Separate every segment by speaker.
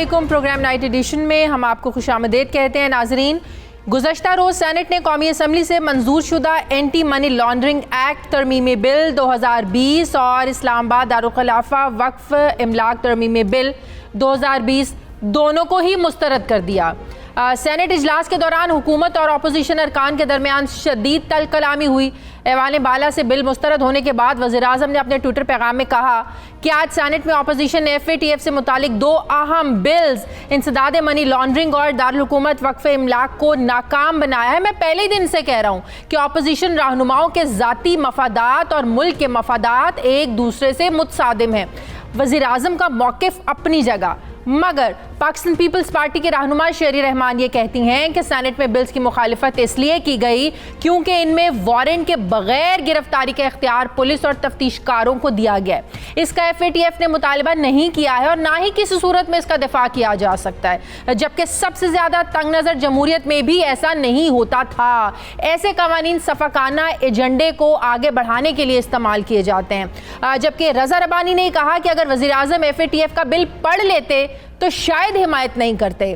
Speaker 1: अस्सलामुअलैकुम। Programme night addition में हम आपको खुशामदीद कहते हैं। नाजरीन, गुज़श्ता रोज़ सेनेट ने कौमी असम्बली से मंजूर शुदा एंटी मनी लॉन्ड्रिंग एक्ट तरमीमी बिल 2020 और इस्लामाबाद दारुल खिलाफा वक्फ इमलाक तरमीमी बिल 2020 दोनों को ही मुस्तरद कर दिया। सेनेट इजलास के दौरान हुकूमत और अपोजिशन अरकान के दरमियान शदीद तल कलामी हुई। ऐवान बाला से बिल मुस्तरद होने के बाद वज़ीर-ए-आज़म ने अपने ट्विटर पैगाम में कहा कि आज सेनेट में अपोजिशन ने FATF से मुतालिक दो अहम बिल्स इंसदाद मनी लॉन्ड्रिंग और दारुल हुकूमत वक्फ इमलाक को नाकाम बनाया है। मैं पहले ही दिन से कह रहा हूँ कि अपोजिशन रहनुमाओं के ज़ाती मफादात और मुल्क के मफादात एक दूसरे से मुतसादिम हैं। वज़ीर-ए-आज़म का मौक़िफ़ अपनी जगह, मगर पाकिस्तान पीपल्स पार्टी के रहनुमा शेरी रहमान ये कहती हैं कि सेनेट में बिल्स की मुखालिफत इसलिए की गई क्योंकि इनमें वारंट के बगैर गिरफ्तारी का इख्तियार पुलिस और तफ्तीशकारों को दिया गया है। इसका FATF ने मुतालबा नहीं किया है और ना ही किसी सूरत में इसका दिफा किया जा सकता है, जबकि सबसे ज़्यादा तंग नज़र जमहूरियत में भी ऐसा नहीं होता था। ऐसे कवानीन सफ़ाकाना एजेंडे को आगे बढ़ाने के लिए इस्तेमाल किए जाते हैं। जबकि रज़ा रब्बानी ने कहा कि अगर वज़ीर-ए-आज़म FATF का बिल पढ़ लेते तो शायद हिमायत नहीं करते।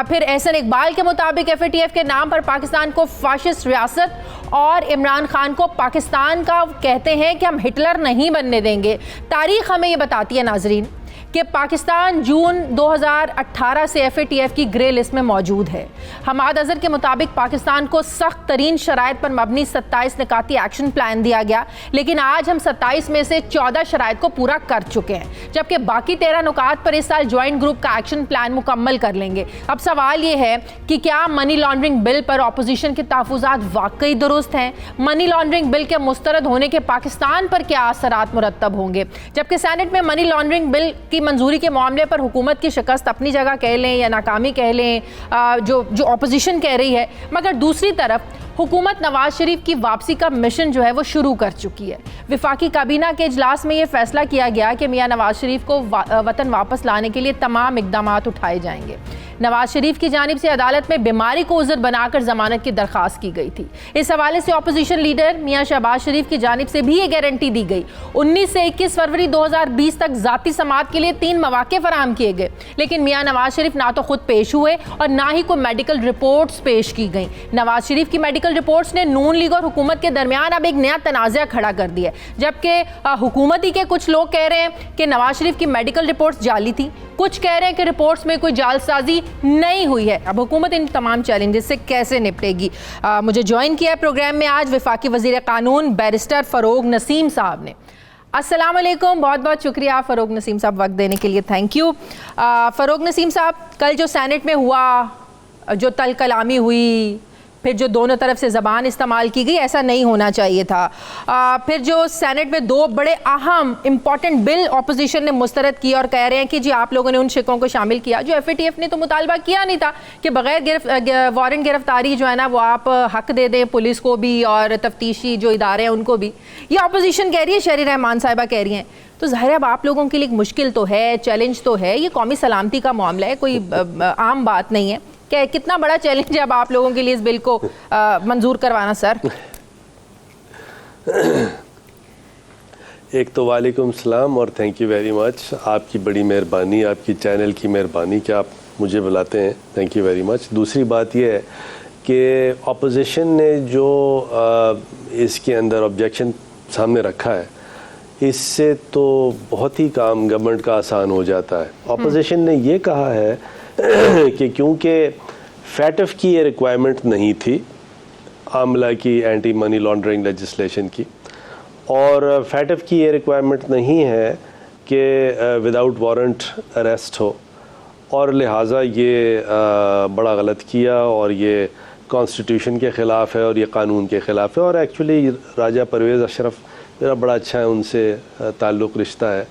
Speaker 1: फिर एहसन इकबाल के मुताबिक FATF के नाम पर पाकिस्तान को फाशिस्ट रियासत और इमरान खान को पाकिस्तान का कहते हैं कि हम हिटलर नहीं बनने देंगे। तारीख हमें ये बताती है नाजरीन कि पाकिस्तान जून 2018 से FATF की ग्रे लिस्ट में मौजूद है। हमाद अजहर के मुताबिक पाकिस्तान को सख्त तरीन शराइत पर मबनी 27 निकाती एक्शन प्लान दिया गया, लेकिन आज हम 27 में से 14 शराइत को पूरा कर चुके हैं, जबकि बाकी 13 नुकात पर इस साल ज्वाइंट ग्रुप का एक्शन प्लान मुकम्मल कर लेंगे। अब सवाल ये है कि क्या मनी लॉन्ड्रिंग बिल पर अपोजिशन के तहफ़्फ़ुज़ात वाकई दुरुस्त हैं? मनी लॉन्ड्रिंग बिल के मुस्तरद होने के पाकिस्तान पर क्या असरात मुरतब होंगे? जबकि सेनेट में मनी लॉन्ड्रिंग बिल की मंजूरी के मामले पर हुकूमत की शिकस्त अपनी जगह कह लें या नाकामी कह लें, जो अपोजिशन कह रही है, मगर दूसरी तरफ हुकूमत नवाज शरीफ की वापसी का मिशन जो है वो शुरू कर चुकी है। विफाकी काबीना के इजलास में ये फैसला किया गया कि मियां नवाज शरीफ को वतन वापस लाने के लिए तमाम इकदाम उठाए जाएंगे। नवाज शरीफ की जानिब से अदालत में बीमारी को उज़र बनाकर जमानत की दरख्वास्त की गई थी। इस हवाले से अपोजिशन लीडर मियां शहबाज शरीफ की जानिब से भी ये गारंटी दी गई। 19 से 21 फरवरी 2020 तक ज़ाती समात के लिए 3 मौके फराहम किए गए, लेकिन मियां नवाज शरीफ ना तो खुद पेश हुए और ना ही कोई मेडिकल रिपोर्ट्स पेश की गई। नवाज शरीफ की मेडिकल रिपोर्ट्स ने नून लीग और हुकूमत के दरमियान अब एक नया तनाज़ा खड़ा कर दिया, जबकि हुकूमती के कुछ लोग कह रहे हैं कि नवाज शरीफ की मेडिकल रिपोर्ट्स जाली थी, कुछ कह रहे हैं कि रिपोर्ट्स में कोई जालसाजी नहीं हुई है। अब हुकूमत इन तमाम चैलेंजेस से कैसे निपटेगी? मुझे ज्वाइन किया प्रोग्राम में आज वफाकी वज़ीर कानून बैरिस्टर फ़रोग नसीम साहब ने। अस्सलाम वालेकुम, बहुत बहुत शुक्रिया फ़रोग नसीम साहब वक्त देने के लिए, थैंक यू। फ़रोग नसीम साहब, कल जो सेनेट में हुआ, जो तल कलामी हुई, फिर जो दोनों तरफ से ज़बान इस्तेमाल की गई, ऐसा नहीं होना चाहिए था। फिर जो सेनेट में दो बड़े अहम इम्पॉर्टेंट बिल अपोजिशन ने मुस्तरद किए और कह रहे हैं कि जी आप लोगों ने उन शिकों को शामिल किया जो FATF ने तो मुतालबा किया नहीं था कि बग़ैर वारंट गिरफ्तारी जो है ना वो आप हक दे दें पुलिस को भी और तफ्तीशी जो इदारे हैं उनको भी। ये अपोजिशन कह रही है, शेरी रहमान साहिबा कह रही हैं, तो ज़ाहिर है अब आप लोगों के लिए एक मुश्किल तो है, चैलेंज तो है। ये कौमी सलामती का मामला है, कोई आम बात नहीं है। क्या कितना बड़ा चैलेंज है अब आप लोगों के लिए इस बिल को मंजूर करवाना? सर,
Speaker 2: एक तो वालेकुम सलाम और थैंक यू वेरी मच। आपकी बड़ी मेहरबानी, आपकी चैनल की मेहरबानी कि आप मुझे बुलाते हैं, थैंक यू वेरी मच। दूसरी बात यह है कि अपोजिशन ने जो इसके अंदर ऑब्जेक्शन सामने रखा है, इससे तो बहुत ही काम गवर्नमेंट का आसान हो जाता है। अपोजिशन ने ये कहा है कि क्योंकि FATF की ये रिक्वायरमेंट नहीं थी आमला की एंटी मनी लॉन्ड्रिंग लेजिस्लेशन की, और FATF की ये रिक्वायरमेंट नहीं है कि विदाउट वारंट अरेस्ट हो, और लिहाजा ये बड़ा गलत किया और ये कॉन्स्टिट्यूशन के ख़िलाफ़ है और ये कानून के ख़िलाफ़ है। और एक्चुअली राजा परवेज़ अशरफ मेरा बड़ा अच्छा है, उनसे ताल्लुक़ रिश्ता है,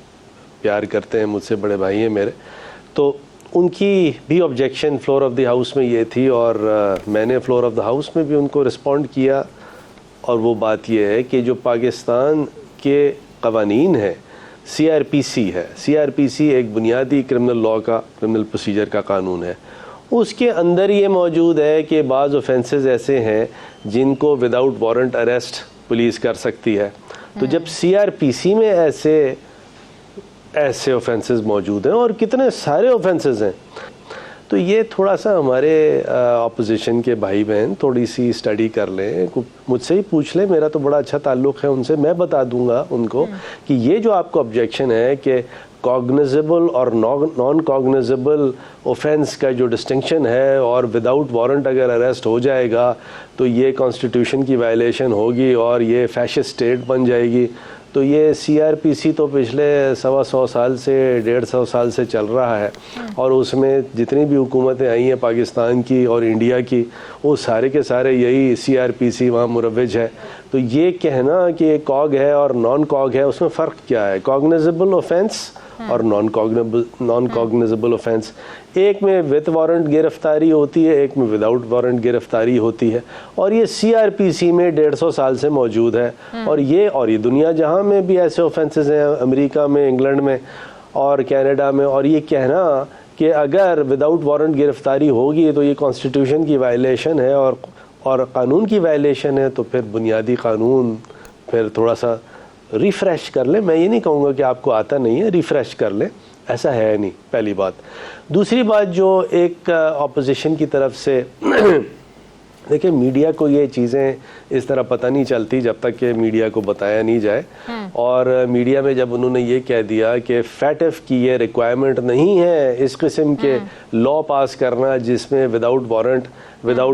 Speaker 2: प्यार करते हैं, मुझसे बड़े भाई हैं मेरे, तो उनकी भी objection floor of the house में ये थी और मैंने फ्लोर ऑफ द हाउस में भी उनको रिस्पॉन्ड किया। और वो बात ये है कि जो पाकिस्तान के कवानीन है, CRPC है, CRPC एक बुनियादी क्रिमिनल लॉ का, क्रिमिनल प्रोसीजर का कानून है, उसके अंदर ये मौजूद है कि बाज़ ऑफेंसेस ऐसे हैं जिनको विदाउट वारंट अरेस्ट पुलिस कर सकती है। तो जब CRPC में ऐसे ऑफेंसेस मौजूद हैं, और कितने सारे ऑफेंसेस हैं, तो ये थोड़ा सा हमारे ऑपोजिशन के भाई बहन थोड़ी सी स्टडी कर लें, मुझसे ही पूछ लें, मेरा तो बड़ा अच्छा ताल्लुक़ है उनसे, मैं बता दूंगा उनको कि ये जो आपको ऑब्जेक्शन है कि कॉग्निजेबल और नॉन कॉग्निजेबल ऑफेंस का जो डिस्टिंक्शन है और विदाउट वारंट अगर अरेस्ट हो जाएगा तो ये कॉन्स्टिट्यूशन की वायलेशन होगी और ये फैशिस्ट स्टेट बन जाएगी, तो ये CRPC तो पिछले 125 साल से 150 साल से चल रहा है और उसमें जितनी भी हुकूमतें आई हैं पाकिस्तान की और इंडिया की, वो सारे के सारे यही CRPC वहाँ मुरव्वज है। तो ये कहना कि ये कॉग है और नॉन कॉग है, उसमें फ़र्क क्या है? कॉग्निजेबल ऑफेंस और नॉन कॉग्निजेबल ऑफेंस, एक में विद वारंट गिरफ्तारी होती है, एक में विदाउट वारंट गिरफ्तारी होती है, और ये CRPC में 150 साल से मौजूद है। और ये दुनिया जहां में भी ऐसे ऑफेंसेस हैं, अमेरिका में, इंग्लैंड में और कनाडा में, और ये कहना कि अगर विदाउट वारंट गिरफ्तारी होगी तो ये कॉन्स्टिट्यूशन की वायलेशन है और कानून की वायलेशन है, तो फिर बुनियादी कानून फिर थोड़ा सा रिफ़्रेश कर ले। मैं ये नहीं कहूँगा कि आपको आता नहीं है, रिफ़्रेश कर ले, ऐसा है नहीं, पहली बात। दूसरी बात जो एक ऑपोजिशन की तरफ से देखिए, मीडिया को ये चीज़ें इस तरह पता नहीं चलती जब तक कि मीडिया को बताया नहीं जाए। और मीडिया में जब उन्होंने ये कह दिया कि फैटफ की ये रिक्वायरमेंट नहीं है इस किस्म के लॉ पास करना जिसमें विदाउट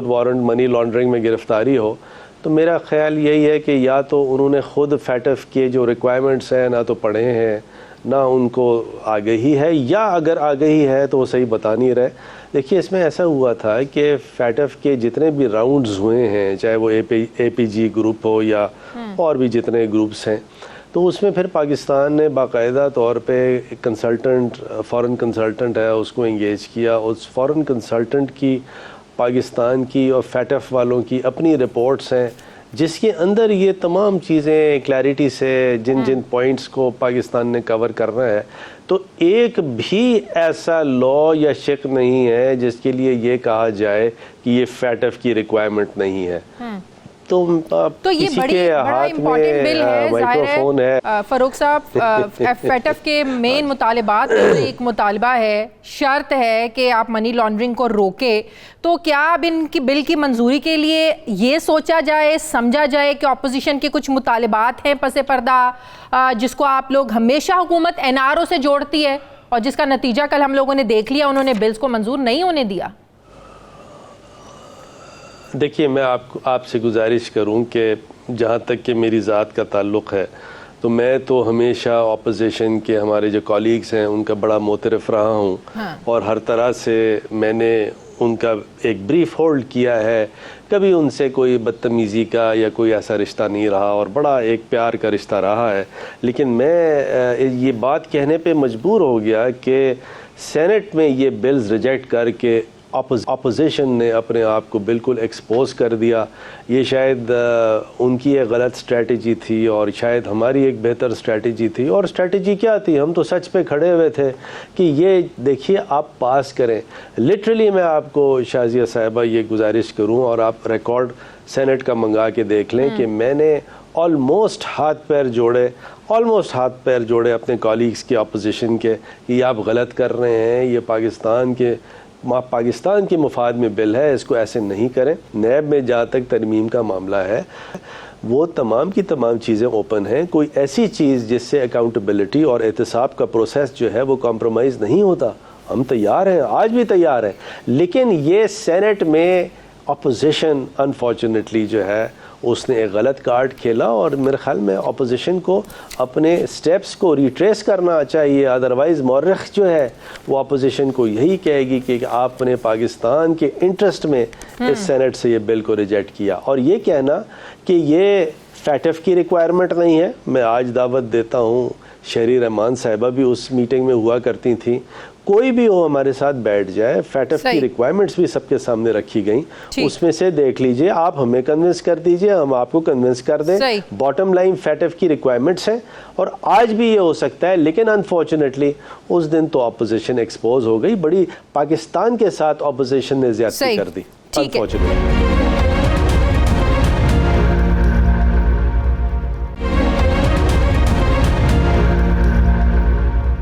Speaker 2: वारंट मनी लॉन्ड्रिंग में गिरफ्तारी हो, तो मेरा ख्याल यही है कि या तो उन्होंने ख़ुद फैटफ के जो रिक्वायरमेंट्स हैं ना तो पढ़े हैं, ना उनको आगही है, या अगर आगही है तो वो सही बता नहीं रहे। देखिए, इसमें ऐसा हुआ था कि फैटफ के जितने भी राउंड्स हुए हैं, चाहे वो APG ग्रुप हो या और भी जितने ग्रुप्स हैं, तो उसमें फिर पाकिस्तान ने बाकायदा तौर पे कंसल्टेंट, फ़ॉरेन कंसल्टेंट है, उसको इंगेज किया। उस फ़ॉरेन कंसल्टेंट की पाकिस्तान की और फैटफ वालों की अपनी रिपोर्ट्स हैं जिसके अंदर ये तमाम चीज़ें क्लैरिटी से जिन पॉइंट्स को पाकिस्तान ने कवर करना है, तो एक भी ऐसा लॉ या शिक नहीं है जिसके लिए ये कहा जाए कि ये फैटफ की रिक्वायरमेंट नहीं है। तो
Speaker 1: ये बड़ा इम्पोर्टेंट बिल है, माइक्रोफोन है। फरूक साहब, फैटफ के मेन मुतालिबात में एक मुतालबा है, शर्त है कि आप मनी लॉन्ड्रिंग को रोके, तो क्या अब इनकी बिल की मंजूरी के लिए ये सोचा जाए, समझा जाए कि अपोजिशन के कुछ मुतालिबात हैं पसे पर्दा, जिसको आप लोग हमेशा हुकूमत NRO से जोड़ती है और जिसका नतीजा कल हम लोगों ने देख लिया, उन्होंने बिल्स को मंजूर नहीं होने दिया?
Speaker 2: देखिए, मैं आपसे गुजारिश करूं कि जहां तक कि मेरी ज़ात का ताल्लुक़ है, तो मैं तो हमेशा ऑपोजिशन के हमारे जो कॉलीग्स हैं उनका बड़ा मोतरफ़ रहा हूं। और हर तरह से मैंने उनका एक ब्रीफ होल्ड किया है, कभी उनसे कोई बदतमीज़ी का या कोई ऐसा रिश्ता नहीं रहा और बड़ा एक प्यार का रिश्ता रहा है। लेकिन मैं ये बात कहने पे मजबूर हो गया कि सेनेट में ये बिल्स रिजेक्ट करके अपोजिशन ने अपने आप को बिल्कुल एक्सपोज कर दिया। ये शायद उनकी एक गलत स्ट्रेटजी थी और शायद हमारी एक बेहतर स्ट्रेटजी थी। और स्ट्रेटजी क्या थी? हम तो सच पे खड़े हुए थे कि ये देखिए आप पास करें। लिटरली मैं आपको शाजिया साहिबा ये गुजारिश करूं और आप रिकॉर्ड सेनेट का मंगा के देख लें कि मैंने ऑलमोस्ट हाथ पैर जोड़े अपने कॉलीग्स के अपोजिशन के कि आप गलत कर रहे हैं, ये पाकिस्तान के मुफाद में बिल है, इसको ऐसे नहीं करें। नैब में जहाँ तक तरमीम का मामला है वो तमाम की तमाम चीज़ें ओपन हैं। कोई ऐसी चीज़ जिससे अकाउंटेबिलिटी और एहतसाब का प्रोसेस जो है वो कॉम्प्रोमाइज़ नहीं होता। हम तैयार हैं, आज भी तैयार हैं, लेकिन ये सेनेट में अपोजिशन अनफॉर्चुनेटली जो है उसने एक गलत कार्ड खेला और मेरे ख्याल में अपोजिशन को अपने स्टेप्स को रिट्रेस करना चाहिए। अदरवाइज़ मौरख जो है वो अपोजिशन को यही कहेगी कि आपने पाकिस्तान के इंटरेस्ट में इस सेनेट से ये बिल को रिजेक्ट किया। और ये कहना कि ये फैटफ की रिक्वायरमेंट नहीं है, मैं आज दावत देता हूँ, शहरी रहमान साहिबा भी उस मीटिंग में हुआ करती थी, कोई भी हो हमारे साथ बैठ जाए, फैटफ की रिक्वायरमेंट्स भी सबके सामने रखी गई, उसमें से देख लीजिए, आप हमें कन्विंस कर दीजिए, हम आपको कन्विंस कर दें। बॉटम लाइन फैटफ की रिक्वायरमेंट्स हैं और आज भी ये हो सकता है। लेकिन अनफॉर्चुनेटली उस दिन तो अपोजिशन एक्सपोज हो गई, बड़ी पाकिस्तान के साथ अपोजिशन ने ज्यादती कर दी अनफॉर्चुनेटली।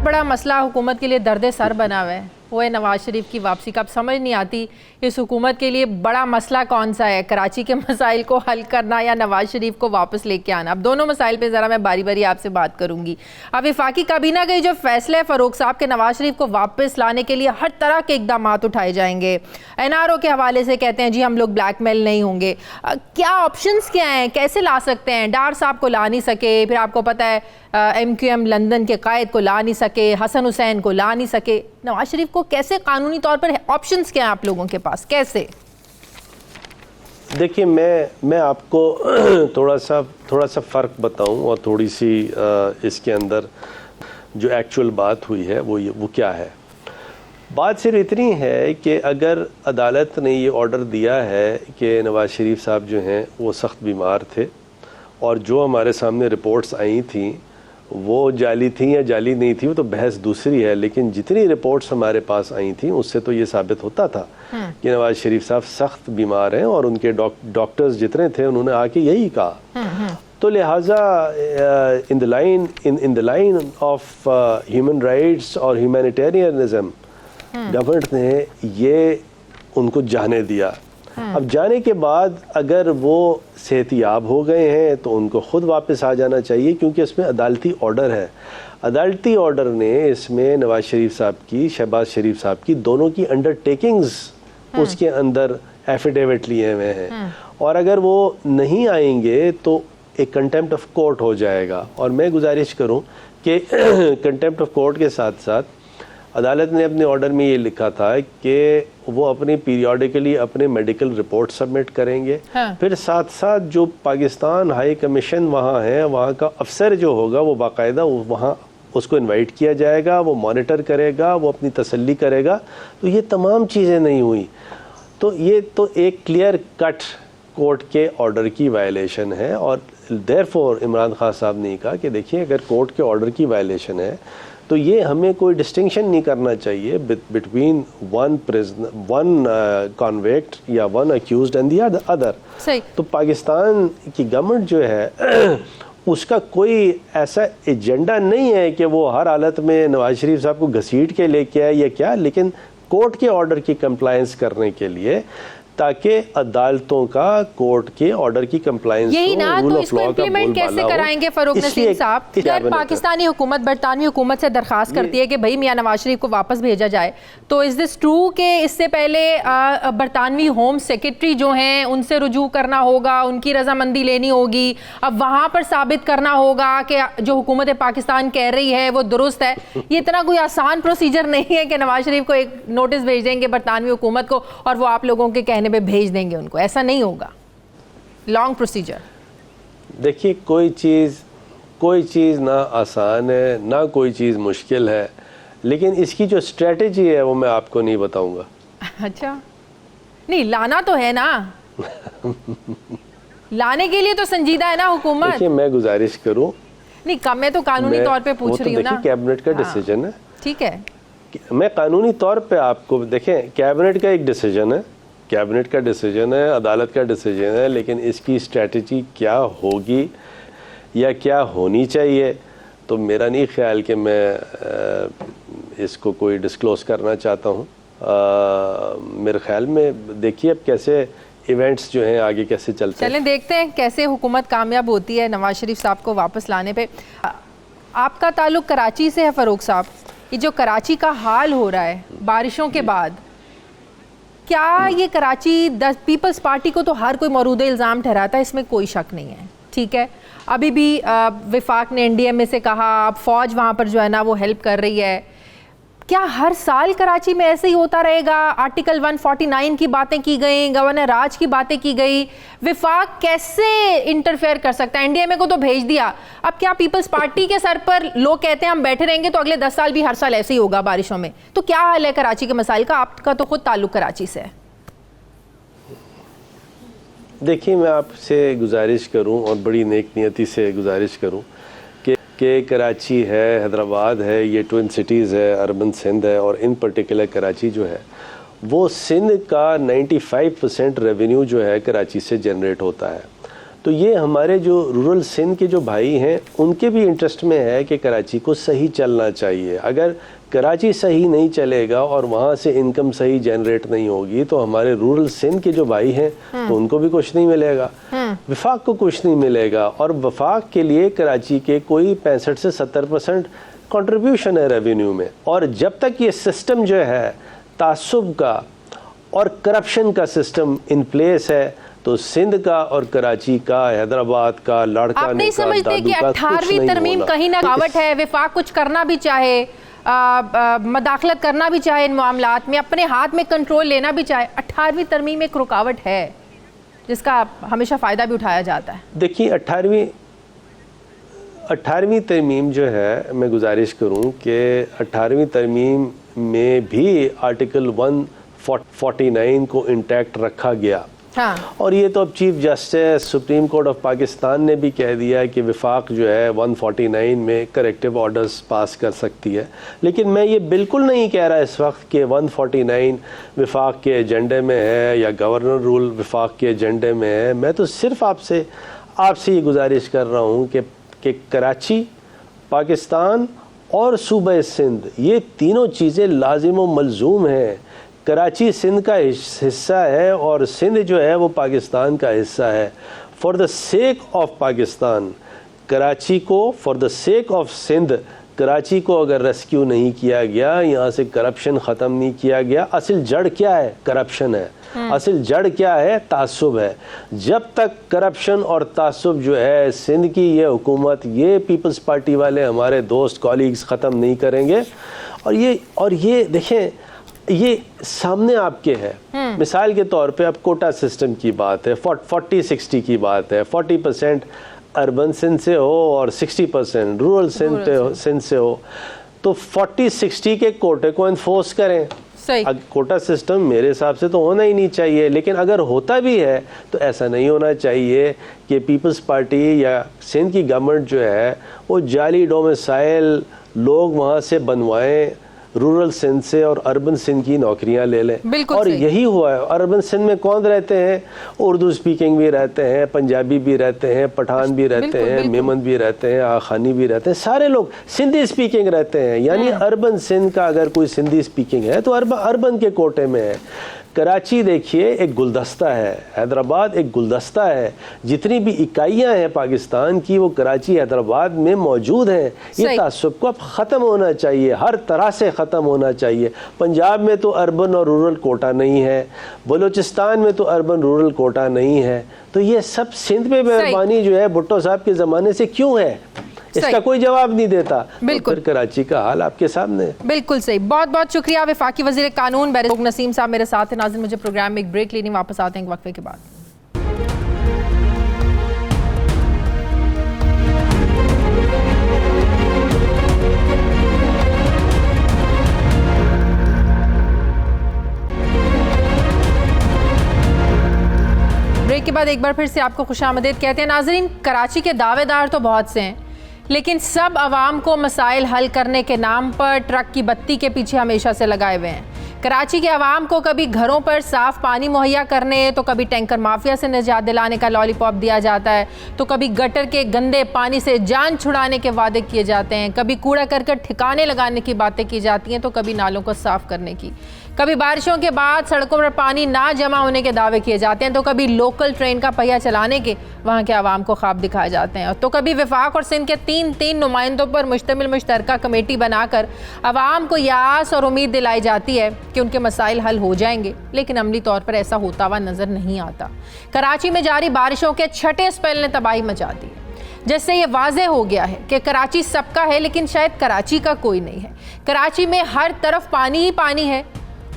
Speaker 1: बड़ा मसला हुकूमत के लिए दर्द सर बना हुआ है। वो है नवाज शरीफ की वापसी का। अब समझ नहीं आती इस हुकूमत के लिए बड़ा मसला कौन सा है, कराची के मसाइल को हल करना या नवाज शरीफ को वापस लेके आना। अब दोनों मसाइल पे ज़रा मैं बारी बारी आपसे बात करूंगी। अब वफाकी काबीना के जो फैसले फ़ारूक साहब के नवाज शरीफ को वापस लाने के लिए हर तरह के इकदाम उठाए जाएंगे। NRO के हवाले से कहते हैं जी हम लोग ब्लैकमेल नहीं होंगे। क्या ऑप्शंस क्या हैं, कैसे ला सकते हैं? डार साहब को ला नहीं सके, फिर आपको पता है MQM लंदन के कायद को ला नहीं सके, हसन हुसैन को ला नहीं सके। नवाज शरीफ को कैसे कानूनी तौर पर ऑप्शंस क्या हैं आप लोगों के पास, कैसे?
Speaker 2: देखिए मैं आपको थोड़ा सा फ़र्क बताऊं और थोड़ी सी इसके अंदर जो एक्चुअल बात हुई है वो क्या है। बात सिर्फ इतनी है कि अगर अदालत ने ये ऑर्डर दिया है कि नवाज शरीफ साहब जो हैं वो सख्त बीमार थे और जो हमारे सामने रिपोर्ट्स आई थी वो जाली थी या जाली नहीं थी वो तो बहस दूसरी है, लेकिन जितनी रिपोर्ट्स हमारे पास आई थी उससे तो ये साबित होता था कि नवाज शरीफ साहब सख्त बीमार हैं और उनके डॉक्टर्स जितने थे उन्होंने आके यही कहा। तो लिहाजा in the line of human rights और ह्यूमैनिटेरियनिज्म गवर्नमेंट ने ये उनको जाने दिया। अब जाने के बाद अगर वो सेहतियाब हो गए हैं तो उनको खुद वापस आ जाना चाहिए, क्योंकि इसमें अदालती ऑर्डर है। अदालती ऑर्डर ने इसमें नवाज शरीफ साहब की, शहबाज शरीफ साहब की, दोनों की अंडरटेकिंग्स उसके अंदर एफिडेविट लिए हुए हैं और अगर वो नहीं आएंगे तो एक कंटेम्प्ट ऑफ कोर्ट हो जाएगा। और मैं गुजारिश करूं कि कंटेम्प्ट ऑफ कोर्ट के साथ साथ अदालत ने अपने ऑर्डर में ये लिखा था कि वो अपनी पीरियडिकली अपने मेडिकल रिपोर्ट सबमिट करेंगे। फिर साथ साथ जो पाकिस्तान हाई कमीशन वहाँ है, वहाँ का अफसर जो होगा वो बाकायदा वहाँ उसको इनवाइट किया जाएगा, वो मॉनिटर करेगा, वो अपनी तसल्ली करेगा। तो ये तमाम चीज़ें नहीं हुई, तो ये तो एक क्लियर कट कोर्ट के ऑर्डर की वायलेशन है। और देयरफॉर इमरान खान साहब ने कहा कि देखिए अगर कोर्ट के ऑर्डर की वायलेशन है तो ये हमें कोई डिस्टिंक्शन नहीं करना चाहिए बिटवीन वन कॉन्विक्ट या one accused and the other. तो पाकिस्तान की गवर्नमेंट जो है उसका कोई ऐसा एजेंडा नहीं है कि वो हर हालत में नवाज शरीफ साहब को घसीट के लेके आए या क्या, लेकिन कोर्ट के ऑर्डर की कंप्लायंस करने के लिए, ताकि अदालतों का कोर्ट के ऑर्डर की कंप्लायंस
Speaker 1: यही ना, तो इसको इम्प्लीमेंट कैसे कराएंगे फ़ारूक नसीम साहब? अगर पाकिस्तानी हुकूमत बरतानवी हुकूमत से दरखास्त करती है कि भाई मियां नवाज शरीफ को वापस भेजा जाए, तो इज दिस ट्रू कि इससे पहले बरतानवी होम सेक्रेटरी जो हैं उनसे रुजू करना होगा, उनकी रजामंदी लेनी होगी, अब वहाँ पर साबित करना होगा कि जो हुकूमत पाकिस्तान कह रही है वो दुरुस्त है? ये इतना कोई आसान प्रोसीजर नहीं है कि नवाज शरीफ को एक नोटिस भेज देंगे बरतानवी हुकूमत को और वो आप लोगों के कहने पे भेज देंगे उनको, ऐसा नहीं होगा। Long procedure.
Speaker 2: देखिए कोई चीज़ ना आसान है ना कोई चीज़ मुश्किल है, लेकिन इसकी जो स्ट्रेटेजी है वो मैं आपको नहीं बताऊंगा।
Speaker 1: अच्छा, नहीं लाना तो है ना लाने के लिए तो संजीदा है ना हुकूमत।
Speaker 2: देखिए मैं गुजारिश करूं, नहीं
Speaker 1: कम मैं तो कानूनी तौर पे पूछ रही हूँ ना।
Speaker 2: कैबिनेट का डिसीजन है,
Speaker 1: ठीक है,
Speaker 2: मैं कानूनी तौर पे आपको, देखें कैबिनेट का एक डिसीजन है, कैबिनेट का डिसीजन है, अदालत का डिसीजन है, लेकिन इसकी स्ट्रेटजी क्या होगी या क्या होनी चाहिए तो मेरा नहीं ख्याल कि मैं इसको कोई डिस्क्लोज करना चाहता हूँ। मेरे ख्याल में देखिए अब कैसे इवेंट्स जो हैं आगे कैसे चलते हैं,
Speaker 1: चलें देखते हैं कैसे हुकूमत कामयाब होती है नवाज शरीफ साहब को वापस लाने पे। आपका ताल्लुक कराची से है फ़ारूक साहब, ये जो कराची का हाल हो रहा है बारिशों के बाद, क्या ये कराची पीपल्स पार्टी को तो हर कोई मौरूद इल्ज़ाम ठहराता है, इसमें कोई शक नहीं है, ठीक है, अभी भी विफाक ने NDMA से कहा, अब फ़ौज वहाँ पर जो है ना वो हेल्प कर रही है। क्या हर साल कराची में ऐसे ही होता रहेगा? आर्टिकल 149 की बातें की गई, गवर्नर राज की बातें की गई, विफाक कैसे इंटरफेयर कर सकता है? NDMA को तो भेज दिया, अब क्या पीपल्स पार्टी के सर पर लोग कहते हैं हम बैठे रहेंगे तो अगले 10 साल भी हर साल ऐसे ही होगा बारिशों में? तो क्या हाल है कराची के मसाइल का? आपका तो खुद ताल्लुक कराची से है।
Speaker 2: देखिए मैं आपसे गुजारिश करूं और बड़ी नेक नियति से गुजारिश करूं कि कराची है, हैदराबाद है, ये ट्विन सिटीज़ है, अर्बन सिंध है, और इन पर्टिकुलर कराची जो है वो सिंध का 95% रेवेन्यू जो है कराची से जनरेट होता है। तो ये हमारे जो रूरल सिंध के जो भाई हैं उनके भी इंटरेस्ट में है कि कराची को सही चलना चाहिए। अगर कराची सही नहीं चलेगा और वहाँ से इनकम सही जनरेट नहीं होगी तो हमारे रूरल सिंध के जो भाई हैं तो उनको भी कुछ नहीं मिलेगा, वफाक को कुछ नहीं मिलेगा। और वफाक के लिए कराची के कोई 65 से 70% कंट्रीब्यूशन है रेवेन्यू में। और जब तक ये सिस्टम जो है तासुब का और करप्शन का सिस्टम इन प्लेस है तो सिंध का और कराची का, हैदराबाद का, लाड़काने का,
Speaker 1: आप नहीं समझते कि 18वीं तरमीम कहीं ना रुकावट है? वफाक कुछ करना भी चाहे, मदाखलत करना भी चाहे इन मामलात में, अपने हाथ में कंट्रोल लेना भी चाहे, 18वीं तरमीम एक रुकावट है जिसका हमेशा फ़ायदा भी उठाया जाता है।
Speaker 2: देखिए 18वीं तरमीम जो है, मैं गुजारिश करूं कि 18वीं तरमीम में भी आर्टिकल 149 को इंटैक्ट रखा गया।
Speaker 1: हाँ।
Speaker 2: और ये तो अब chief justice supreme court of Pakistan ने भी कह दिया है कि वफाक जो है 149 में करेक्टिव ऑर्डर्स पास कर सकती है। लेकिन मैं ये बिल्कुल नहीं कह रहा इस वक्त कि 149 वफाक के एजेंडे में है या गवर्नर रूल वफाक के एजेंडे में है। मैं तो सिर्फ आपसे ये गुजारिश कर रहा हूँ कि कराची, पाकिस्तान और सूबा सिंध, ये तीनों चीज़ें लाजिम व मलजूम हैं। कराची सिंध का हिस्सा है और सिंध जो है वो पाकिस्तान का हिस्सा है। For the sake of Pakistan Karachi को, for the sake of Sindh Karachi को अगर रेस्क्यू नहीं किया गया, यहाँ से करप्शन ख़त्म नहीं किया गया, असल जड़ क्या है? करप्शन है। असल जड़ क्या है? तासुब है। जब तक करप्शन और तासुब जो है सिंध की ये हुकूमत, ये पीपल्स पार्टी वाले हमारे दोस्त कॉलीग्स ख़त्म नहीं करेंगे। और ये देखें, ये सामने आपके है। मिसाल के तौर पे अब कोटा सिस्टम की बात है, 40-60 की बात है, 40% अर्बन सिंध से हो और 60% रूरल सिंध से हो, तो 40-60 के कोटे को इन्फोर्स करें। कोटा सिस्टम मेरे हिसाब से तो होना ही नहीं चाहिए, लेकिन अगर होता भी है तो ऐसा नहीं होना चाहिए कि पीपल्स पार्टी या सिंध की गवर्नमेंट जो है वो जाली डोमिसाइल लोग वहाँ से बनवाएं, रूरल सिंध से और अर्बन सिंध की नौकरियां ले लें। और यही हुआ है। अर्बन सिंध में कौन रहते हैं? उर्दू स्पीकिंग भी रहते हैं, पंजाबी भी रहते हैं, पठान भी रहते हैं, मेमन भी रहते हैं, आखानी भी रहते हैं, सारे लोग सिंधी स्पीकिंग रहते हैं। यानी अर्बन सिंध का अगर कोई सिंधी स्पीकिंग है तो अर्बन के कोटे में है। कराची देखिए एक गुलदस्ता है, हैदराबाद एक गुलदस्ता है। जितनी भी इकाइयां हैं पाकिस्तान की वो कराची, हैदराबाद में मौजूद हैं। ये तासुब को अब ख़त्म होना चाहिए, हर तरह से ख़त्म होना चाहिए। पंजाब में तो अर्बन और रूरल कोटा नहीं है, बलूचिस्तान में तो अर्बन रूरल कोटा नहीं है, तो ये सब सिंध पे मेहरबानी जो है भुट्टो साहब के ज़माने से क्यों है? इसका कोई जवाब नहीं देता। बिल्कुल। तो कराची का हाल आपके सामने।
Speaker 1: बिल्कुल सही। बहुत बहुत शुक्रिया वफाकी वज़ीर कानून बैरिस्टर नसीम साहब मेरे साथ हैं। नाज़रीन, मुझे प्रोग्राम में एक ब्रेक लेनी, वापस आते हैं एक वक्फे के बाद। ब्रेक के बाद एक बार फिर से आपको खुशामदीद कहते हैं। नाज़रीन, कराची के दावेदार तो बहुत से हैं, लेकिन सब आवाम को मसाइल हल करने के नाम पर ट्रक की बत्ती के पीछे हमेशा से लगाए हुए हैं। कराची के आवाम को कभी घरों पर साफ़ पानी मुहैया करने, तो कभी टैंकर माफिया से निजात दिलाने का लॉलीपॉप दिया जाता है, तो कभी गटर के गंदे पानी से जान छुड़ाने के वादे किए जाते हैं, कभी कूड़ा करकट ठिकाने लगाने की बातें की जाती हैं, तो कभी नालों को साफ़ करने की, कभी बारिशों के बाद सड़कों पर पानी ना जमा होने के दावे किए जाते हैं, तो कभी लोकल ट्रेन का पहिया चलाने के वहाँ के आवाम को ख्वाब दिखाए जाते हैं, तो कभी वफाक और सिंध के तीन नुमाइंदों पर मुश्तमिल मुश्तरका कमेटी बनाकर आवाम को यास और उम्मीद दिलाई जाती है कि उनके मसाइल हल हो जाएंगे, लेकिन अमली तौर पर ऐसा होता हुआ नजर नहीं आता। कराची में जारी बारिशों के छठे स्पेल ने तबाही मचा दी है, जिससे ये वाज़ेह हो गया है कि कराची सबका है, लेकिन शायद कराची का कोई नहीं है। कराची में हर तरफ पानी ही पानी है।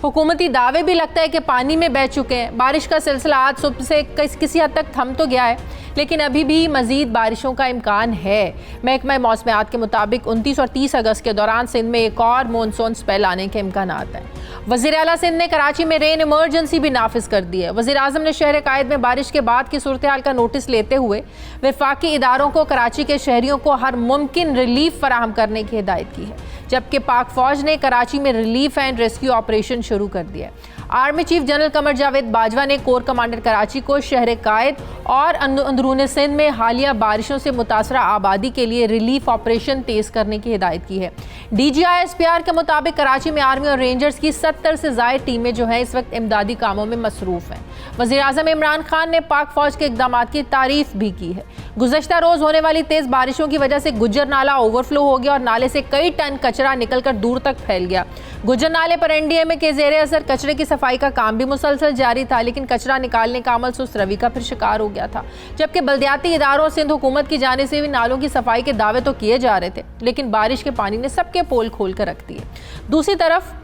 Speaker 1: हुकूमती दावे भी लगता है कि पानी में बह चुके हैं। बारिश का सिलसिला आज सुबह से किसी हद तक थम तो गया है, लेकिन अभी भी मज़ीद बारिशों का इम्कान है। महकमा मौसमियात के मुताबिक 29 और 30 अगस्त के दौरान सिंध में एक और मानसून स्पेल आने के इम्कान हैं। वज़ीर आला सिंध ने कराची में रेन इमरजेंसी भी नाफिज कर दी है। वज़ीर आज़म ने शहर कायद में बारिश के बाद की सूरत हाल का नोटिस लेते हुए वफाकी इदारों को कराची के शहरियों को हर मुमकिन रिलीफ फराहम करने की हिदायत की है, जबकि पाक फौज ने कराची में रिलीफ एंड रेस्क्यू ऑपरेशन शुरू कर दिया है। Army chief general Qamar Javed Bajwa ने कोर कमांडर कराची को शहर कायद और अंदरून सिंध में हालिया बारिशों से मुतासरा आबादी के लिए रिलीफ ऑपरेशन तेज करने की हिदायत की है। DGI-SPR के मुताबिक कराची में आर्मी और रेंजर्स की 70 से ज़ायद टीमें जो हैं इस वक्त इमदादी कामों में मसरूफ़ हैं। वज़ीर-ए-आज़म इमरान खान ने पाक फ़ौज के इक़दामात की तारीफ़ भी की है। गुज़श्ता रोज़ होने वाली तेज़ बारिशों की वजह से गुज्जर नाला ओवरफ्लो हो गया और नाले से कई टन कचरा निकलकर दूर तक फैल गया। गुज्जर नाले पर NDMA के ज़ेरे असर कचरे की सफाई का काम भी मुसलसल जारी था, लेकिन कचरा निकालने का अमल सुस्त रवि का फिर शिकार हो गया था। जबकि बल्दियाती इदारों और सिंध हुकूमत की जानिब से भी नालों की सफाई के दावे तो किए जा रहे थे, लेकिन बारिश के पानी ने सबके पोल खोल कर रख दिए। दूसरी तरफ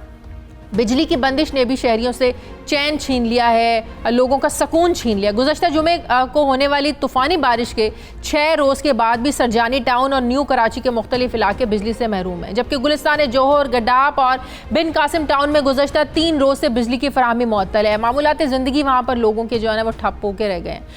Speaker 1: बिजली की बंदिश ने भी शहरियों से चैन छीन लिया है, लोगों का सुकून छीन लिया। गुज़श्ता जुमे को होने वाली तूफ़ानी बारिश के 6 रोज़ के बाद भी सरजानी टाउन और न्यू कराची के मुख्तलिफ इलाके बिजली से महरूम हैं, जबकि गुलिस्तान जोहर, गड्डाप और बिन कासिम टाउन में गुज़श्ता 3 रोज़ से बिजली की फराहमी मुअत्तल है। मामूलाती ज़िंदगी वहाँ पर लोगों के जो है ना वो ठप होकर रह गए हैं।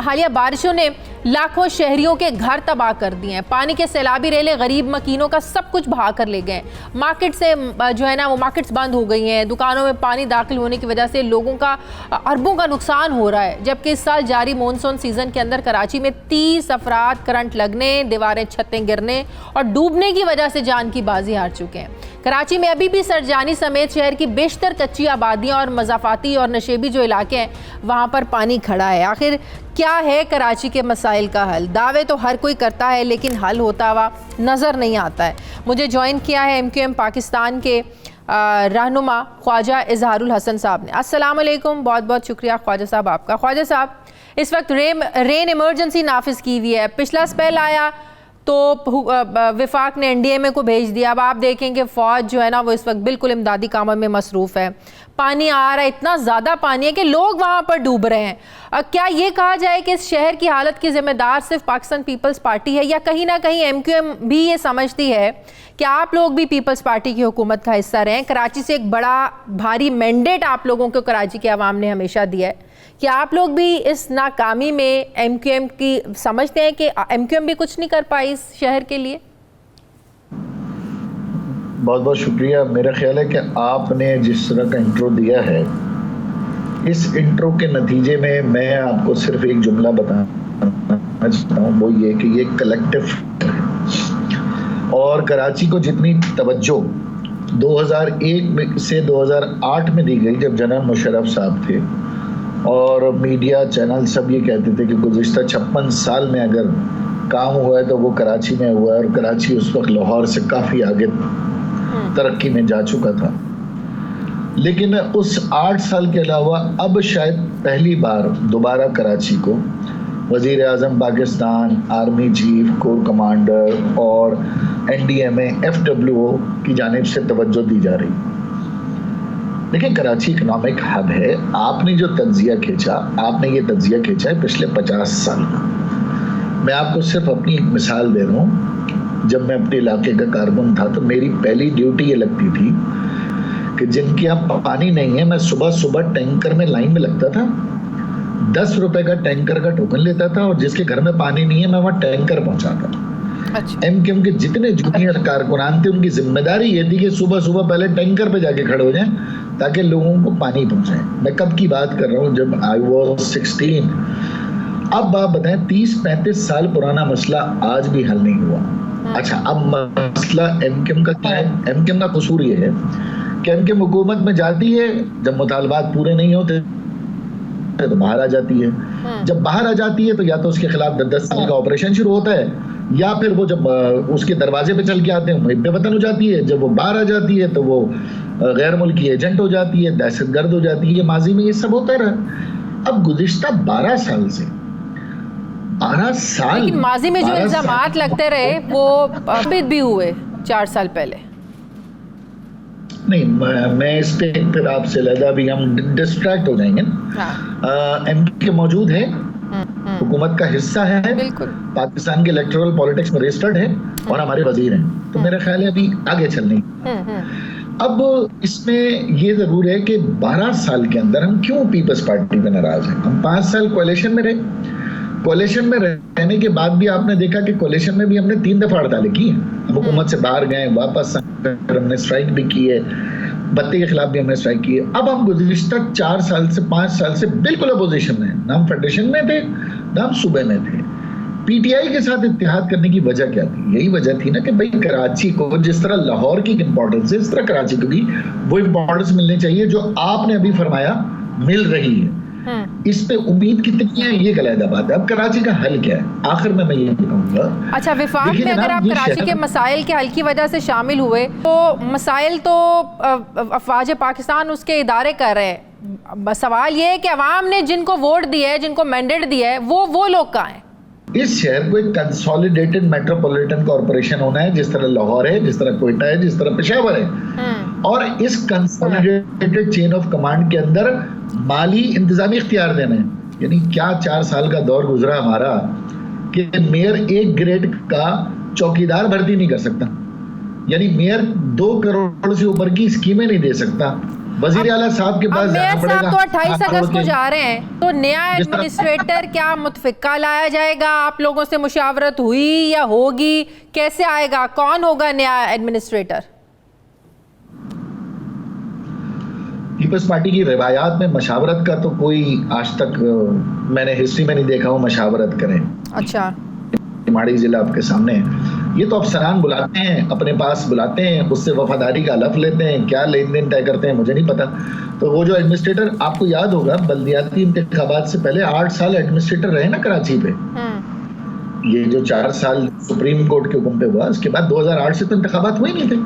Speaker 1: हालिया बारिशों ने लाखों शहरियों के घर तबाह कर दिए हैं। पानी के सैलाबी रेले गरीब मकीनों का सब कुछ बहा कर ले गए। मार्केट से जो है ना वो मार्केट्स बंद हो गई हैं, दुकानों में पानी दाखिल होने की वजह से लोगों का अरबों का नुकसान हो रहा है। जबकि इस साल जारी मॉनसून सीजन के अंदर कराची में 30 अफराद करंट लगने, दीवारें छतें गिरने और डूबने की वजह से जान की बाजी हार चुके हैं। कराची में अभी भी सरजानी समेत शहर की बेशतर कच्ची आबादियां और मज़ाफ़ाती और नशेबी जो इलाके हैं वहाँ पर पानी खड़ा है। आखिर क्या है कराची के मसाइल का हल? दावे तो हर कोई करता है, लेकिन हल होता हुआ नज़र नहीं आता है। मुझे ज्वाइन किया है MQM पाकिस्तान के रहनुमा ख्वाजा इजहारुल हसन साहब ने। अस्सलाम वालेकुम, बहुत बहुत शुक्रिया ख्वाजा साहब आपका। ख्वाजा साहब, इस वक्त रेन इमरजेंसी नाफिज की हुई है। पिछला स्पेल आया तो विफाक ने NDMA को भेज दिया। अब आप देखें कि फ़ौज जो है ना वो इस वक्त बिल्कुल इमदादी कामों में मसरूफ़ है। पानी आ रहा है, इतना ज़्यादा पानी है कि लोग वहाँ पर डूब रहे हैं। क्या ये कहा जाए कि इस शहर की हालत की ज़िम्मेदार सिर्फ पाकिस्तान पीपल्स पार्टी है, या कहीं ना कहीं MQM भी ये समझती है कि आप लोग भी पीपल्स पार्टी की हुकूमत का हिस्सा रहे हैं? कराची से एक बड़ा भारी मैंडेट आप लोगों को कराची के अवाम ने हमेशा दिया है। क्या आप लोग भी इस नाकामी में MQM की समझते हैं कि MQM भी कुछ नहीं कर पाई इस शहर के लिए?
Speaker 3: बहुत बहुत शुक्रिया। मेरा ख्याल है कि आपने जिस तरह का इंट्रो दिया है, इस इंट्रो के नतीजे में मैं आपको सिर्फ एक जुमला बताना चाहता हूँ, वो ये कि ये कलेक्टिव है। और कराची को जितनी तवज्जो 2001 से 2008 में दी गई, जब जनरल मुशर्रफ साहब थे और मीडिया चैनल सब ये कहते थे कि गुज़िश्ता 56 साल में अगर काम हुआ है तो वो कराची में हुआ है, और कराची उस वक्त लाहौर से काफ़ी आगे तरक्की में जा चुका था। लेकिन उस 8 साल के अलावा अब शायद पहली बार दोबारा कराची को वज़ीर-ए-आज़म Pakistan, army chief, corps commander और NDMA, FWO की जानिब से तवज्जो दी जा रही। देखिए, कराची इकनॉमिक हब है। आपने जो तज्जिया खींचा, आपने ये तज्जिया खींचा है पिछले 50 साल का। मैं आपको सिर्फ अपनी एक मिसाल दे रहा हूँ। जब मैं अपने इलाके का कारकुन था तो मेरी पहली ड्यूटी ये लगती थी कि जिनके यहाँ पानी नहीं है, मैं सुबह सुबह टैंकर में लाइन में लगता था, 10 रुपए का टैंकर का टोकन लेता था, और जिसके घर में पानी नहीं है मैं वहाँ टैंकर पहुँचाता था। अच्छा। MQM के जितने जूनियर कारकुनान थे उनकी जिम्मेदारी ये थी कि सुबह सुबह पहले टैंकर पे जाके खड़े हो जाएं ताकि लोगों को पानी पहुंचाएं। मैं कब की बात कर रहा हूँ, जब I was 16। अब आप बताएं, 30-35 साल पुराना मसला आज भी हल नहीं हुआ। अच्छा, अब मसला MQM का क्या है? MQM का कसूर ये है कि MQM हुकूमत में जाती है, जब मुतालबात पूरे नहीं होते तो बाहर आ जाती है। जब बाहर आ जाती है तो या तो उसके खिलाफ 10 साल का ऑपरेशन शुरू होता है, या फिर वो जब उसके दरवाजे पे चल के आते हैं वहीं पे वतन हो जाती है। जब वो बाहर आ जाती है तो वो गैर मुल्की एजेंट हो जाती है, दहशतगर्द हो जाती है। माजी में ये सब होता रहा। अब गुज़िश्ता 12 साल से 12 साल,
Speaker 1: लेकिन माजी में जो इल्जामात लगते रहे वो साबित भी हुए 4 साल पहले।
Speaker 3: नहीं, मैं इस पे फिर आपसे लगा भी हम डिस्ट्रैक्ट हो जाएंगे। MQM मौजूद है, हुकूमत का हिस्सा है, पाकिस्तान के इलेक्टोरल पॉलिटिक्स में रजिस्टर्ड है, और हमारे वजीर हैं। तो मेरा ख्याल है अभी आगे चलने। अब इसमें ये जरूर है कि 12 साल के अंदर हम क्यों पीपल्स पार्टी पे नाराज हैं। हम 5 साल कोalition में रहे। कोalition में रहने के बाद भी आपने देखा कि कोalition में भी हमने 3 दफा हड़तालें की हैं। हम हुकूमत से बाहर गए, वापस हमने स्ट्राइक भी की है। बत्ती के खिलाफ भी हमने स्ट्राइक की। अब हम गुज़िश्ता 4 साल से 5 साल से बिल्कुल अपोजिशन में, ना हम फेडरेशन में थे ना हम सूबे में थे। पीटीआई के साथ इत्तेहाद करने की वजह क्या थी? यही वजह थी ना कि भाई कराची को जिस तरह लाहौर की इंपॉर्टेंस है, इस तरह कराची को भी वो इंपॉर्टेंस मिलनी चाहिए जो आपने अभी फरमाया मिल रही है। इस पे उम्मीद कितनी है ये अलग बात है। अब कराची का हल क्या है? आखिर में मैं ये कहूँगा,
Speaker 1: अच्छा विफाक में अगर आप कराची के मसाइल के हल की वजह से शामिल हुए तो मसाइल तो अफवाज पाकिस्तान उसके इदारे कर रहे हैं। सवाल ये है कि अवाम ने जिनको वोट दिया है, जिनको मैंडेट दिया है, वो लोग कहाँ हैं?
Speaker 3: इस शहर को एक कंसोलिडेटेड मेट्रोपॉलिटन कॉर्पोरेशन होना है, जिस तरह लाहौर है, जिस तरह कोयटा है, जिस तरह पेशावर है। और इस कंसोलिडेटेड चेन ऑफ कमांड के अंदर माली इंतजामी इख्तियार देना है। यानी क्या 4 साल का दौर गुजरा हमारा कि मेयर 1 ग्रेड का चौकीदार भर्ती नहीं कर सकता, यानी मेयर 2 करोड़ से ऊपर की स्कीमें नहीं दे सकता। वजीर आला साहब के पास जाना पड़ेगा।
Speaker 1: तो 28 अगस्त को जा रहे हैं, तो नया एडमिनिस्ट्रेटर क्या मुतफिका लाया जाएगा? आप लोगों से मुशावरत हुई या होगी? कैसे आएगा? कौन होगा नया एडमिनिस्ट्रेटर?
Speaker 3: पीपल्स पार्टी की रिवायात में मशावरत का तो कोई आज तक मैंने हिस्ट्री में नहीं देखा हो मशावरत करें।
Speaker 1: अच्छा,
Speaker 3: माड़ी जिला आपके सामने ये तो अफसरान बुलाते हैं, अपने पास बुलाते हैं, उससे वफादारी का हलफ लेते हैं, क्या लेन देन तय करते हैं मुझे नहीं पता। तो वो जो एडमिनिस्ट्रेटर, आपको याद होगा बल्दियाती इंतखाबात से पहले 8 साल एडमिनिस्ट्रेटर रहे ना कराची पे। ये जो 4 साल सुप्रीम कोर्ट के हुक्म पे हुआ, उसके बाद 2008 से तो इंतखाबात हुए नहीं थे।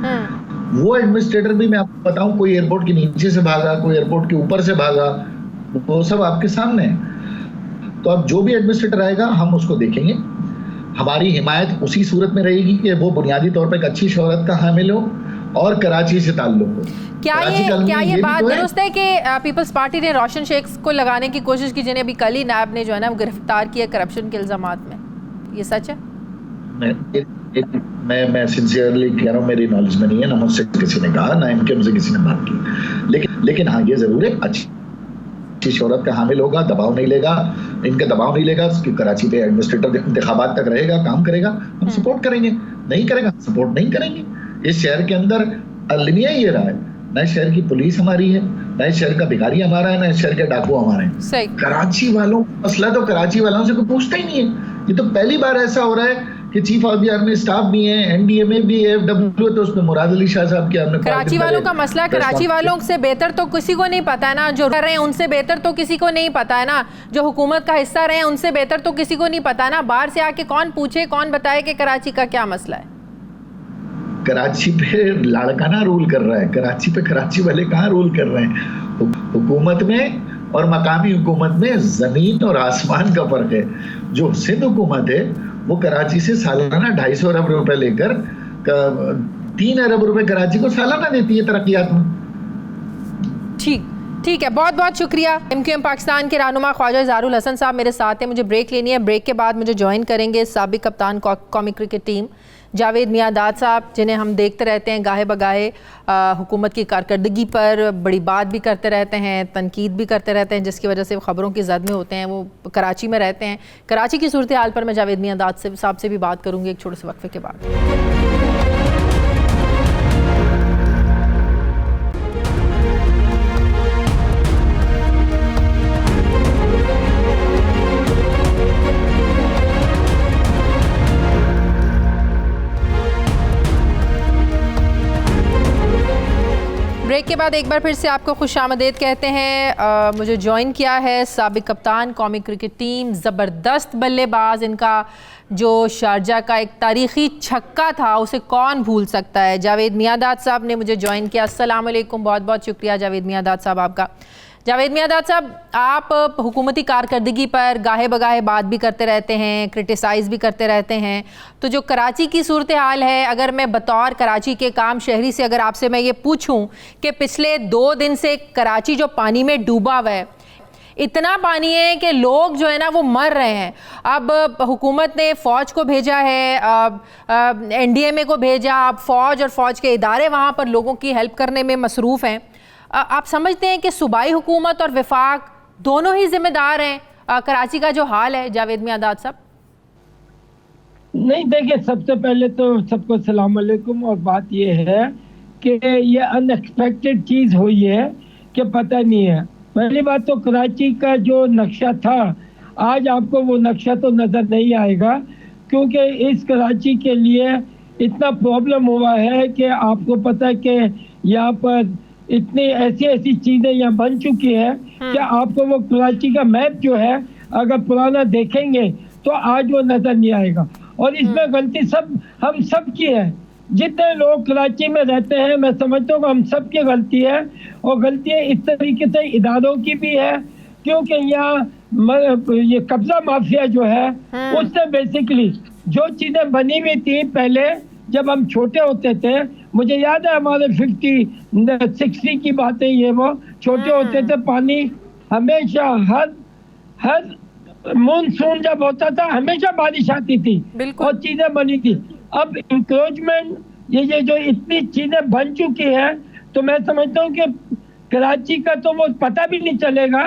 Speaker 3: वो एडमिनिस्ट्रेटर भी मैं आपको बताऊं, कोई एयरपोर्ट के नीचे से भागा, कोई एयरपोर्ट के ऊपर से भागा, वो सब आपके सामने है। तो अब जो भी एडमिनिस्ट्रेटर आएगा हम उसको देखेंगे। हमारी हिमायत उसी सूरत में रहेगी कि वो बुनियादी तौर पर एक अच्छी शोहरत का हामिल हो और कराची से ताल्लुक हो।
Speaker 1: क्या ये बात दुरुस्त है कि पीपल्स पार्टी ने रोशन शेख को लगाने की कोशिश की, जिन्हें अभी कल ही नायब ने जो है ना गिरफ्तार किया करप्शन के इल्जामात में? ये सच है?
Speaker 3: मैं सिंसियरली कह रहा हूँ, मेरी नॉलेज में नहीं है, ना मुझसे किसी ने कहा, ना इनके मुझसे किसी ने बात की। लेकिन हाँ ये जरूर है, अच्छी शोहरत का हामिल होगा, दबाव नहीं लेगा, इनका दबाव नहीं लेगा कि कराची पे एडमिनिस्ट्रेटर इंतखाबात तक रहेगा, काम करेगा, हम सपोर्ट करेंगे। नहीं करेगा, सपोर्ट नहीं करेंगे। इस शहर के अंदर अलमिया ये रहा है, न शहर की पुलिस हमारी है, न शहर का भिखारी हमारा है, न शहर के डाकू हमारे हैं। कराची वालों मसला तो कराची वालों से कोई पूछता ही नहीं है। ये तो पहली बार ऐसा हो रहा है कि chief of the army staff भी है, एनडीएमए भी है, एफडब्ल्यू, तो उसमें मुराद अली शाह साहब के हमने
Speaker 1: कराची वालों का मसला, कराची वालों से बेहतर तो किसी को नहीं पता है ना, जो रहे हैं उनसे बेहतर तो किसी को नहीं पता है ना, जो हुकूमत का हिस्सा रहे हैं उनसे बेहतर तो किसी को नहीं पता है ना। बाहर से आके कौन पूछे, कौन बताए कि कराची का क्या मसला है?
Speaker 3: कराची पे लाड़काना रूल कर रहा है, कराची पे कराची वाले कहाँ रूल कर रहे हैं? हुकूमत में और मकामी हुकूमत में जमीन और आसमान का फर्क है। जो सिंध हुकूमत है वो कराची से सालाना 250 अरब रुपए लेकर 3 अरब रुपए कराची को सालाना देती है तरक्यात में।
Speaker 1: ठीक है, बहुत बहुत शुक्रिया। MQM पाकिस्तान के रहनुमा ख्वाजा ज़ारुल हसन साहब मेरे साथ हैं। मुझे ब्रेक लेनी है, ब्रेक के बाद मुझे ज्वाइन करेंगे साबिक कप्तान कौमी क्रिकेट टीम जावेद मियांदाद साहब, जिन्हें हम देखते रहते हैं गाहे बगाहे हुकूमत की कारकर्दगी पर बड़ी बात भी करते रहते हैं, तनकीद भी करते रहते हैं, जिसकी वजह से खबरों की जद में होते हैं। वो कराची में रहते हैं। कराची की सूरत हाल पर मैं जावेद मियांदाद साहब से भी बात करूँगी एक छोटे से वक्फे के बाद। ब्रेक के बाद एक बार फिर से आपको खुशामदीद कहते हैं। मुझे ज्वाइन किया है साबिक कप्तान कौमी क्रिकेट टीम, ज़बरदस्त बल्लेबाज, इनका जो शारजा का एक तारीख़ी छक्का था उसे कौन भूल सकता है, जावेद मियांदाद साहब ने मुझे ज्वाइन किया। अस्सलाम वालेकुम, बहुत बहुत शुक्रिया जावेद मियांदाद साहब आपका। जावेद मियांदाद साहब, आप हुकूमती कारकर्दगी पर गाहे बगाहे बात भी करते रहते हैं, क्रिटिसाइज़ भी करते रहते हैं, तो जो कराची की सूरत हाल है, अगर मैं बतौर कराची के काम शहरी से अगर आपसे मैं ये पूछूं कि पिछले 2 दिन से कराची जो पानी में डूबा हुआ है, इतना पानी है कि लोग जो है ना वो मर रहे हैं। अब हुकूमत ने फ़ौज को भेजा है, NDMA को भेजा, अब फ़ौज और फ़ौज के इदारे वहाँ पर लोगों की हेल्प करने में मसरूफ़ हैं। आप समझते हैं कि सूबाई हुकूमत और वफाक दोनों ही जिम्मेदार हैं कराची का जो हाल है, जावेद मियांदाद साहब?
Speaker 4: नहीं, देखिए, सबसे पहले तो सबको सलाम अलैकुम। और बात यह है कि ये अनएक्सपेक्टेड चीज़ हुई है कि पता नहीं है। पहली बात तो कराची का जो नक्शा था, आज आपको वो नक्शा तो नज़र नहीं आएगा, क्योंकि इस कराची के लिए इतना प्रॉब्लम हुआ है कि आपको पता है कि यहाँ पर इतनी ऐसी ऐसी चीज़ें यहाँ बन चुकी है कि आपको वो कराची का मैप जो है अगर पुराना देखेंगे तो आज वो नज़र नहीं आएगा। और इसमें गलती हम सब की है, जितने लोग कराची में रहते हैं, मैं समझता हूँ हम सब की गलती है। और गलती इस तरीके से इदारों की भी है, क्योंकि यहाँ ये कब्जा माफिया जो है उसने बेसिकली जो चीज़ें बनी हुई थी पहले जब हम छोटे होते थे, मुझे याद है हमारे 60 की बातें, ये वो छोटे होते थे, पानी हमेशा हर मानसून जब होता था हमेशा बारिश आती थी और चीजें बनी थी। अब इंक्रोचमेंट ये जो इतनी चीजें बन चुकी है, तो मैं समझता हूँ कि कराची का तो वो पता भी नहीं चलेगा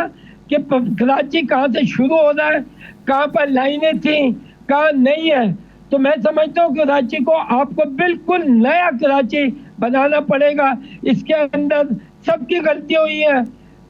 Speaker 4: कि कराची कहाँ से शुरू हो रहा है, कहाँ पर लाइनें थी, कहाँ नहीं है। तो मैं समझता हूँ कराची को आपको बिल्कुल नया कराची बनाना पड़ेगा। इसके अंदर सबकी गलती हुई है,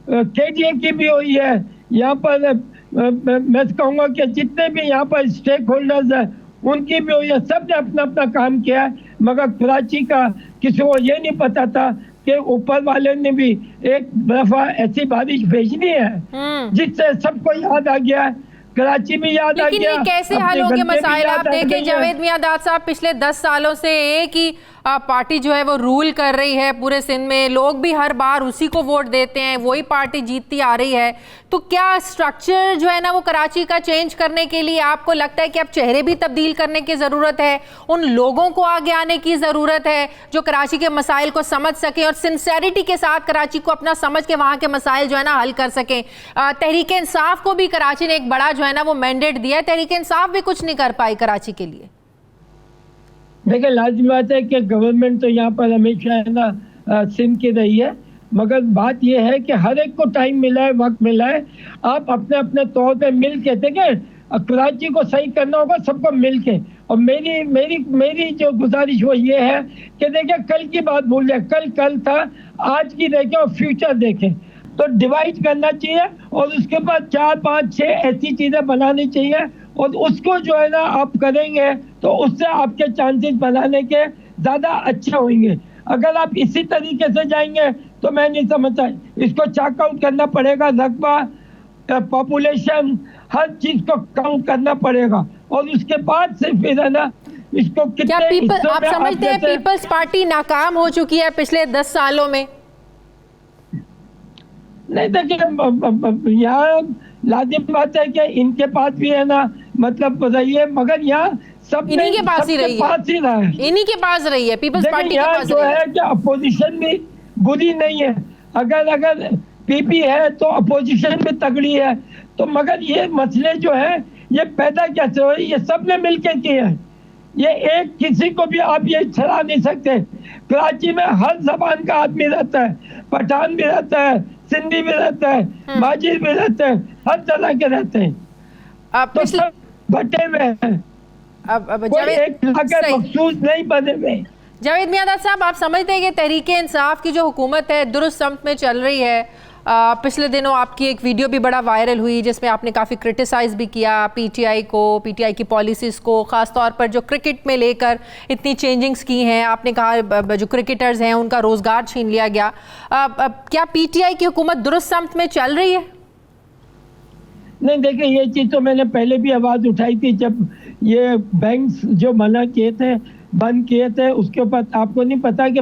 Speaker 4: केडीए की भी हुई है। यहाँ पर मैं कहूँगा कि जितने भी यहाँ पर स्टेक होल्डर्स हैं उनकी भी हुई है, सब ने अपना अपना काम किया है, मगर कराची का किसी को ये नहीं पता था कि ऊपर वाले ने भी एक दफा ऐसी बारिश भेजनी है जिससे सबको याद आ गया, कराची भी याद आ गया।
Speaker 1: लेकिन ये कैसे हल होंगे मसाइल? आप देखें जावेद मियांदाद साहब, पिछले 10 सालों से एक ही पार्टी जो है वो रूल कर रही है पूरे सिंध में, लोग भी हर बार उसी को वोट देते हैं, वही पार्टी जीतती आ रही है। तो क्या स्ट्रक्चर जो है ना वो कराची का चेंज करने के लिए आपको लगता है कि अब चेहरे भी तब्दील करने की ज़रूरत है, उन लोगों को आगे आने की ज़रूरत है जो कराची के मसाइल को समझ सकें और सिंसेरिटी के साथ कराची को अपना समझ के वहाँ के मसाइल जो है ना हल कर सकें? तहरीक इंसाफ को भी कराची ने एक बड़ा जो है ना वो मैंडेट दिया है, तहरीक इंसाफ भी कुछ नहीं कर पाई कराची के लिए।
Speaker 4: देखिए, लाजिम बात है कि गवर्नमेंट तो यहाँ पर हमेशा है ना सिंध की रही है, मगर बात यह है कि हर एक को टाइम मिला है, वक्त मिला है, आप अपने अपने तौर पे मिल के देखें, कराची को सही करना होगा सबको मिल के। और मेरी जो गुजारिश वो ये है कि देखिए, कल की बात भूल जाए, कल था, आज की देखें और फ्यूचर देखें। तो डिवाइड करना चाहिए और उसके बाद 4, 5, 6 ऐसी चीज़ें बनानी चाहिए, और उसको जो है ना आप करेंगे तो उससे आपके चांसेस बनाने के ज़्यादा अच्छे होंगे। अगर आप इसी तरीके से जाएंगे तो मैं नहीं समझता, इसको चेक आउट करना पड़ेगा, रकबा, पॉपुलेशन, हर चीज़ को काउंट करना पड़ेगा, और उसके बाद से फिर है ना इसको
Speaker 1: क्या आप समझते हैं पीपल्स पार्टी नाकाम हो चुकी है पिछले 10 सालों में?
Speaker 4: नहीं, देखिए, यहाँ लाजिम बात है कि इनके पास भी है ना मतलब रही है, मगर यहाँ सब
Speaker 1: इन्हीं के पास ही रही है, इन्हीं के पास रही है पीपल्स पार्टी के पास
Speaker 4: जो है कि अपोजिशन भी बुरी नहीं है, अगर पीपी है तो अपोजिशन भी तगड़ी है। तो मगर ये मसले जो है ये पैदा कैसे हुए, ये सब ने मिलकर किए हैं, ये एक किसी को भी आप ये छड़ा नहीं सकते। कराची में हर जबान का आदमी रहता है, पठान भी रहता है, सिंधी भी रहता है, माजिद भी रहते हैं, हर तरह के रहते हैं, तो सब बटे हुए हैं, कोई एक इलाके मखसूस नहीं बने हुए।
Speaker 1: जावेद मियांदाद साहब, आप समझते हैं कि तहरीक इंसाफ की जो हुकूमत है दुरुस्त समत में चल रही है? पिछले दिनों आपकी एक वीडियो भी बड़ा वायरल हुई जिसमें आपने काफ़ी क्रिटिसाइज भी किया पीटीआई को, पीटीआई की पॉलिसीज़ को, ख़ास तौर पर जो क्रिकेट में लेकर इतनी चेंजिंग्स की हैं। आपने कहा जो क्रिकेटर्स हैं उनका रोज़गार छीन लिया गया। क्या पीटीआई की हुकूमत दुरुस्त समत में चल रही है?
Speaker 4: नहीं, देखिए, ये चीज़ तो मैंने पहले भी आवाज़ उठाई थी जब ये बैंक्स जो मना किए थे, बंद किए थे, उसके ऊपर आपको नहीं पता कि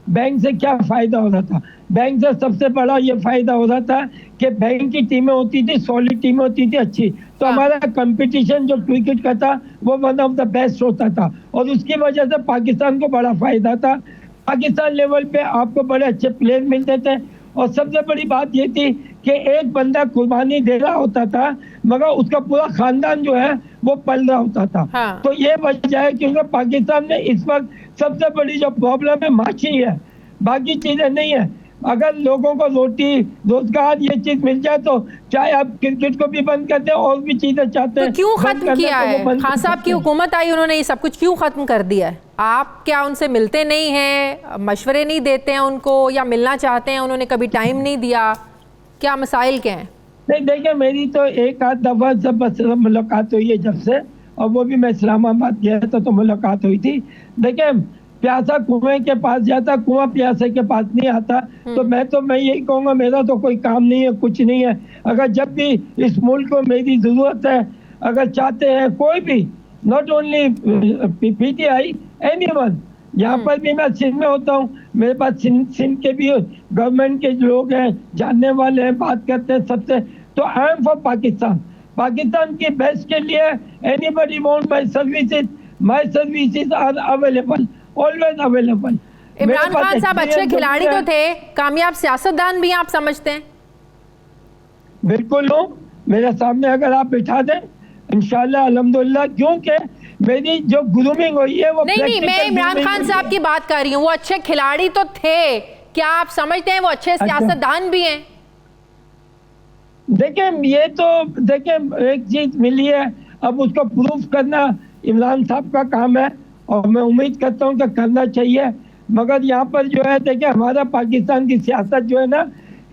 Speaker 4: बैंक से क्या फ़ायदा हो रहा था। बैंक से सबसे बड़ा ये फ़ायदा हो रहा था कि बैंक की टीमें होती थी, सॉलिड टीमें होती थी, अच्छी, तो हमारा कंपटीशन जो क्रिकेट का था वो वन ऑफ द बेस्ट होता था, और उसकी वजह से पाकिस्तान को बड़ा फ़ायदा था। पाकिस्तान लेवल पे आपको बड़े अच्छे प्लेयर मिलते थे, और सबसे बड़ी बात ये थी कि एक बंदा कुर्बानी दे रहा होता था मगर उसका पूरा खानदान जो है वो पल रहा होता था। हाँ। तो ये वजह है क्योंकि पाकिस्तान में इस वक्त सबसे बड़ी जो प्रॉब्लम है माशी है, बाकी चीज़ें नहीं है। अगर लोगों को रोटी रोजगार ये चीज मिल जाए तो चाहे आप क्रिकेट को भी बंद कर दें और भी चीजें चाहते हैं
Speaker 1: तो क्यों खत्म किया है? खान साहब की हुकूमत आई, उन्होंने ये सब कुछ क्यों खत्म कर दिया है? आप क्या उनसे मिलते नहीं हैं, मशवरे नहीं देते हैं उनको, या मिलना चाहते हैं उन्होंने कभी टाइम नहीं दिया? क्या मसाइल क्या हैं?
Speaker 4: नहीं देखिए, मेरी तो एक आध दफा जब मुलाकात हुई है जब से, और वो भी मैं इस्लामाबाद गया था तो मुलाकात हुई थी। देखिए, प्यासा कुएं के पास जाता, कुआं प्यासे के पास नहीं आता। तो मैं यही कहूँगा, मेरा तो कोई काम नहीं है, कुछ नहीं है। अगर जब भी इस मुल्क को मेरी जरूरत है, अगर चाहते हैं कोई भी, नॉट ओनली पीटीआई, एनीवन, यहाँ पर भी मैं सिंध में होता हूँ, मेरे पास सिंध के भी गवर्नमेंट के लोग हैं, जानने वाले हैं, बात करते हैं सबसे। तो आई एम फॉर पाकिस्तान की बेस्ट के लिए anybody want my services are available, always available.
Speaker 1: Imran Khan साहब अच्छे खिलाड़ी तो थे, कामयाब सियासतदान भी आप समझते हैं?
Speaker 4: बिल्कुल हूँ, मेरे सामने अगर आप बिठा दें इंशाल्लाह अल्हम्दुलिल्लाह, क्योंकि मेरी जो ग्रूमिंग हुई है वो
Speaker 1: नहीं, मैं इमरान खान साहब की बात कर रही हूँ। वो अच्छे खिलाड़ी तो थे, क्या आप समझते हैं वो अच्छे सियासतदान भी हैं?
Speaker 4: देखिए, ये तो देखिए एक चीज मिली है, अब उसको प्रूफ करना इमरान साहब का काम है, और मैं उम्मीद करता हूँ कि करना चाहिए। मगर यहाँ पर जो है, देखिए हमारा पाकिस्तान की सियासत जो है ना,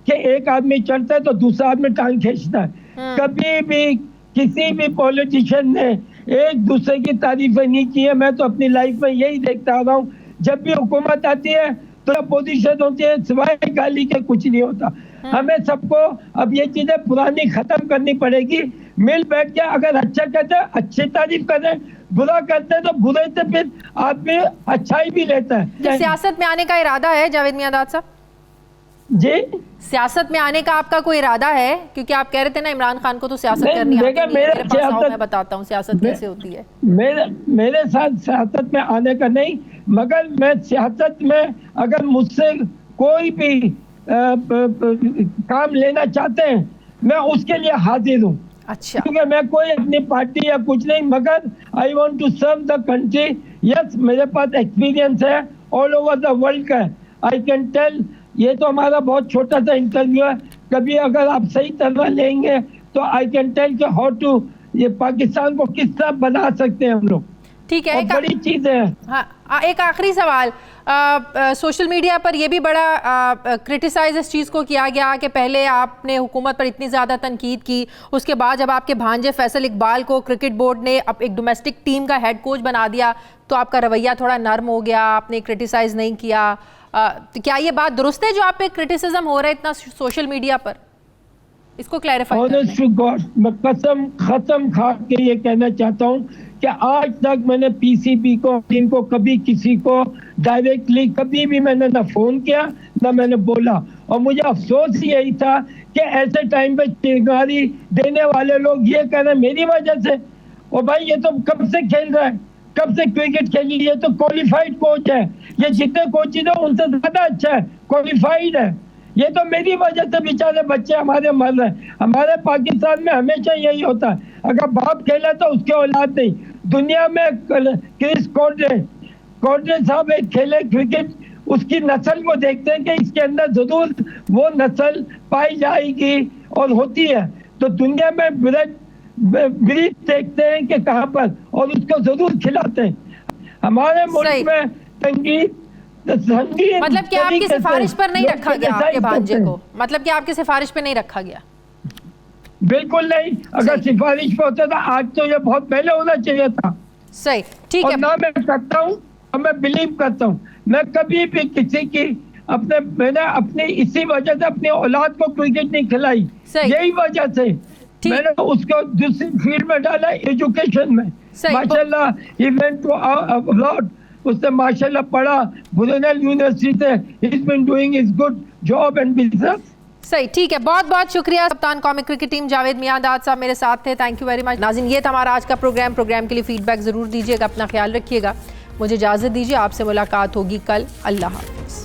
Speaker 4: कि एक आदमी चढ़ता है तो दूसरा आदमी टांग खींचता है। कभी भी किसी भी पॉलिटिशियन ने एक दूसरे की तारीफें नहीं की है। मैं तो अपनी लाइफ में यही देखता आ रहा हूँ, जब भी हुकूमत आती है तो अपोजिशन होती है, सिवाय गाली के कुछ नहीं होता। हमें सबको अब ये चीजें पुरानी खत्म करनी पड़ेगी, मिल बैठ के। अगर अच्छा कहते हैं अच्छी तारीफ करें, बुरा करते हैं तो बुरे से फिर आदमी अच्छाई भी लेता है।
Speaker 1: तो सियासत में आने का इरादा है जावेद मियांदाद साहब?
Speaker 4: जी,
Speaker 1: सियासत में आने का आपका कोई इरादा है? क्योंकि आप कह रहे थे ना इमरान खान को तो सियासत करनी आती नहीं है। मेरे पास आओ, मैं बताता हूँ सियासत कैसे होती है।
Speaker 4: मेरे साथ सियासत में आने का नहीं, मगर मैं सियासत में अगर मुझसे कोई भी काम लेना चाहते हैं, मैं उसके लिए हाजिर हूँ।
Speaker 1: अच्छा,
Speaker 4: क्योंकि मैं कोई अपनी पार्टी या कुछ नहीं, मगर I want to serve the country. Yes, मेरे पास एक्सपीरियंस है ऑल ओवर द वर्ल्ड का। आई कैन टेल, ये तो हमारा बहुत छोटा सा इंटरव्यू है, कभी अगर आप सही तरह लेंगे तो आई कैन टेल कि हाउ टू, ये पाकिस्तान को किस तरह बना सकते हैं हम लोग।
Speaker 1: ठीक है,
Speaker 4: बड़ी चीज है।
Speaker 1: हाँ, एक आखिरी सवाल। सोशल मीडिया पर यह भी बड़ा क्रिटिसाइज इस चीज़ को किया गया कि पहले आपने हुकूमत पर इतनी ज़्यादा तनकीद की, उसके बाद जब आपके भांजे फैसल इकबाल को क्रिकेट बोर्ड ने अब एक डोमेस्टिक टीम का हेड कोच बना दिया तो आपका रवैया थोड़ा नर्म हो गया, आपने क्रिटिसाइज नहीं किया। तो क्या ये बात दुरुस्त है जो आप पे क्रिटिसिज्म हो रहा है इतना सोशल मीडिया पर? इसको क्लैरिफाई
Speaker 4: मैं कसम खा के ये कहना चाहता हूँ कि आज तक मैंने पीसीबी को, इनको कभी किसी को डायरेक्टली कभी भी मैंने ना फोन किया ना मैंने बोला। और मुझे अफसोस यही था कि ऐसे टाइम पे चिंगारी देने वाले लोग ये कह रहे हैं मेरी वजह से। और भाई ये तो कब से खेल रहा है, कब से क्रिकेट खेली, ये तो क्वालिफाइड कोच है, ये जितने कोचेज है उनसे ज्यादा अच्छा है, क्वालिफाइड है। ये तो मेरी वजह से बेचारे बच्चे हमारे मर रहे हैं। हमारे पाकिस्तान में हमेशा यही होता है, अगर बाप खेला तो उसके औलाद नहीं। दुनिया में क्रिस कॉर्डे साहब एक खेले क्रिकेट, उसकी नस्ल को देखते हैं कि इसके अंदर जरूर वो नस्ल पाई जाएगी और होती है। तो दुनिया में ब्रीड देखते हैं कि कहाँ पर, और उसको जरूर खिलाते हैं। हमारे मुल्क में संगीत
Speaker 1: मतलब कि आपकी सिफारिश पर नहीं रखा गया आपके भांजे को? मतलब कि आपकी सिफारिश पे नहीं रखा गया?
Speaker 4: बिल्कुल नहीं। अगर सिफारिश पे होता था आज तो ये बहुत पहले होना चाहिए था।
Speaker 1: सही, ठीक है।
Speaker 4: ना मैं करता हूँ और मैं बिलीव करता हूँ, मैं कभी भी किसी की मैंने अपनी इसी वजह से अपनी औलाद को क्रिकेट नहीं खिलाई, यही वजह से मैंने उसको दूसरी फील्ड में डाला, एजुकेशन में। माशाल्लाह ही वेंट टू अब्रॉड, उसने माशाल्लाह पढ़ा ब्रुनेल यूनिवर्सिटी से, he is been doing his good job and business.
Speaker 1: सही, ठीक है, बहुत बहुत शुक्रिया। कप्तान कौमी क्रिकेट टीम जावेद मियांदाद साहब मेरे साथ थे, थैंक यू वेरी मच। नाज़रीन, ये था हमारा आज का प्रोग्राम के लिए फीडबैक ज़रूर दीजिएगा, अपना ख्याल रखिएगा। मुझे इजाज़त दीजिए, आपसे मुलाकात होगी कल। अल्लाह हाफ़िज़।